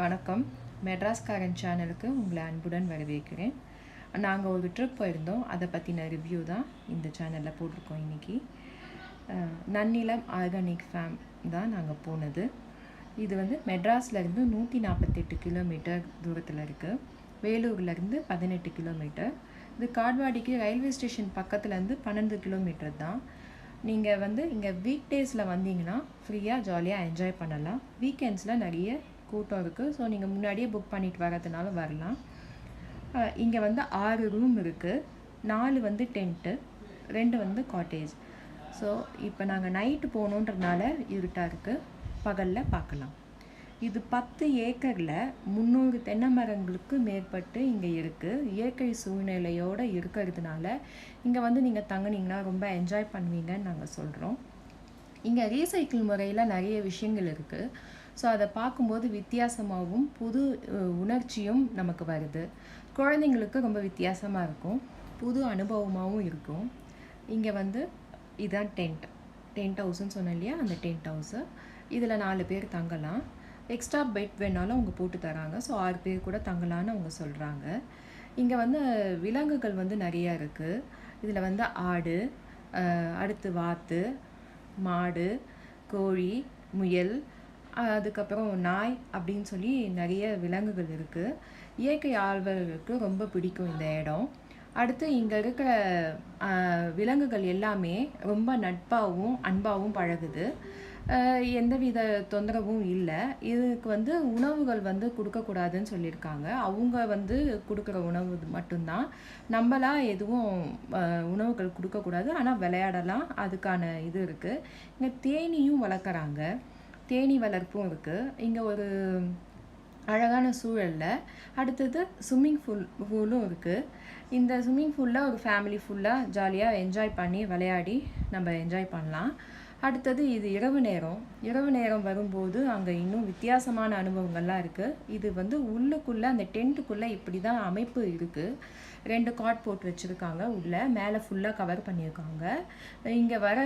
வணக்கம். மெட்ராஸ்காரன் சேனலுக்கு உங்களை அன்புடன் வரவேற்கிறேன். நாங்கள் ஒரு ட்ரிப் போயிருந்தோம், அதை பற்றின ரிவ்யூ தான் இந்த சேனலில் போட்டிருக்கோம். இன்றைக்கி நன்னிலம் ஆர்கானிக் ஃபார்ம் தான் நாங்கள் போனது. இது வந்து மெட்ராஸ்லேருந்து 148 கிலோமீட்டர் தூரத்தில் இருக்குது. வேலூர்லேருந்து 18 கிலோமீட்டர். இது காட்வாடிக்கு ரயில்வே ஸ்டேஷன் பக்கத்துலேருந்து 12 கிலோமீட்டர் தான். நீங்கள் வந்து இங்கே வீக் டேஸில் வந்தீங்கன்னா ஃப்ரீயாக ஜாலியாக என்ஜாய் பண்ணலாம். வீக்கெண்ட்ஸில் நிறைய கூட்டம் இருக்குது. ஸோ நீங்கள் முன்னாடியே புக் பண்ணிட்டு வரதுனால வரலாம். இங்கே வந்து 6 ரூம் இருக்குது. 4 வந்து டென்ட்டு, 2 வந்து காட்டேஜ். ஸோ இப்போ நாங்கள் நைட்டு போகணுன்றதுனால இருட்டாக இருக்குது, பகலில் பார்க்கலாம். இது 10 ஏக்கரில் 300 தென்னை மரங்களுக்கு மேற்பட்டு இங்கே இருக்குது. இயற்கை சூழ்நிலையோடு இருக்கிறதுனால இங்கே வந்து நீங்கள் தங்குனீங்கன்னா ரொம்ப என்ஜாய் பண்ணுவீங்கன்னு நாங்கள் சொல்கிறோம். இங்கே ரீசைக்கிள் முறையில் நிறைய விஷயங்கள் இருக்குது. ஸோ அதை பார்க்கும்போது வித்தியாசமாகவும் புது உணர்ச்சியும் நமக்கு வருது. குழந்தைங்களுக்கு ரொம்ப வித்தியாசமாக இருக்கும், புது அனுபவமாகவும் இருக்கும். இங்கே வந்து இதுதான் டென்ட் ஹவுஸ்ன்னு சொன்னேன் இல்லையா, அந்த டென்ட் ஹவுஸு. இதில் 4 பேர் தங்கலாம். எக்ஸ்ட்ரா பெட் வேணாலும் அவங்க போட்டு தராங்க. ஸோ 6 பேர் கூட தங்கலான்னு அவங்க சொல்கிறாங்க. இங்கே வந்து விலங்குகள் வந்து நிறையா இருக்குது. இதில் வந்து ஆடு, அடுத்து வாத்து, மாடு, கோழி, முயல், அதுக்கப்புறம் நாய் அப்படின்னு சொல்லி நிறைய விலங்குகள் இருக்குது. இயற்கை ஆர்வலர்களுக்கு ரொம்ப பிடிக்கும் இந்த இடம். அடுத்து இங்கே இருக்கிற விலங்குகள் எல்லாமே ரொம்ப நட்பாகவும் அன்பாகவும் பழகுது. எந்தவித தொந்தரவும் இல்லை. இதுக்கு வந்து உணவுகள் வந்து கொடுக்கக்கூடாதுன்னு சொல்லியிருக்காங்க. அவங்க வந்து கொடுக்குற உணவு மட்டும்தான். நம்மளாம் எதுவும் உணவுகள் கொடுக்கக்கூடாது, ஆனால் விளையாடலாம், அதுக்கான இது இருக்குது. இங்கே தேனியும் வளர்க்குறாங்க, தேனி வளர்ப்பும் இருக்குது. இங்கே ஒரு அழகான சூழலில் அடுத்தது ஸ்விம்மிங் பூலும் இருக்குது. இந்த ஸ்விம்மிங் பூலில் ஒரு ஃபேமிலி ஃபுல்லாக ஜாலியாக என்ஜாய் பண்ணி விளையாடி நம்ம என்ஜாய் பண்ணலாம். அடுத்தது இது இரவு நேரம் வரும்போது அங்கே இன்னும் வித்தியாசமான அனுபவங்கள்லாம் இருக்குது. இது வந்து உள்ளுக்குள்ளே அந்த டென்ட்டுக்குள்ளே இப்படி தான் அமைப்பு இருக்குது. 2 காட் போட்டு வச்சுருக்காங்க. உள்ளே மேலே ஃபுல்லாக கவர் பண்ணியிருக்காங்க. இங்கே வர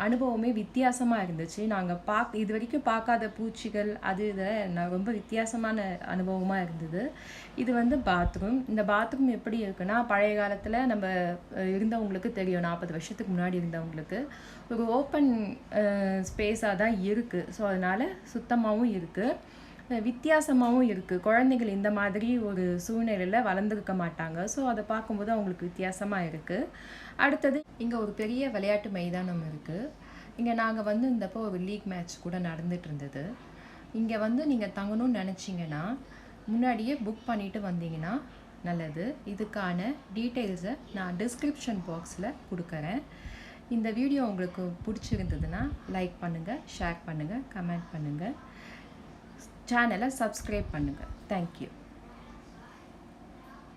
அனுபவமே வித்தியாசமாக இருந்துச்சு. நாங்கள் இது வரைக்கும் பார்க்காத பூச்சிகள் இதை நான் ரொம்ப வித்தியாசமான அனுபவமாக இருந்தது. இது வந்து பாத்ரூம். இந்த பாத்ரூம் எப்படி இருக்குன்னா, பழைய காலத்தில் நம்ம இருந்தவங்களுக்கு தெரியும், 40 வருஷத்துக்கு முன்னாடி இருந்தவங்களுக்கு ஒரு ஓப்பன் ஸ்பேஸாக தான் இருக்குது. ஸோ அதனால் சுத்தமாகவும் இருக்குது, வித்தியாசமாகவும் இருக்குது. குழந்தைகள் இந்த மாதிரி ஒரு சூழ்நிலையில் வளர்ந்துருக்க மாட்டாங்க. ஸோ அதை பார்க்கும்போது அவங்களுக்கு வித்தியாசமாக இருக்குது. அடுத்தது இங்கே ஒரு பெரிய விளையாட்டு மைதானம் இருக்குது. இங்கே நாங்கள் வந்து இந்தப்போ ஒரு லீக் மேட்ச் கூட நடந்துட்டு இருந்தது. இங்கே வந்து நீங்கள் தங்கணும்னு நினச்சிங்கன்னா முன்னாடியே புக் பண்ணிவிட்டு வந்தீங்கன்னா நல்லது. இதுக்கான டீட்டெயில்ஸை நான் டிஸ்கிரிப்ஷன் பாக்ஸில் கொடுக்குறேன். இந்த வீடியோ உங்களுக்கு பிடிச்சிருந்ததுன்னா லைக் பண்ணுங்கள், ஷேர் பண்ணுங்கள், கமெண்ட் பண்ணுங்கள், சேனலை சப்ஸ்கிரைப் பண்ணுங்கள். தேங்க்யூ.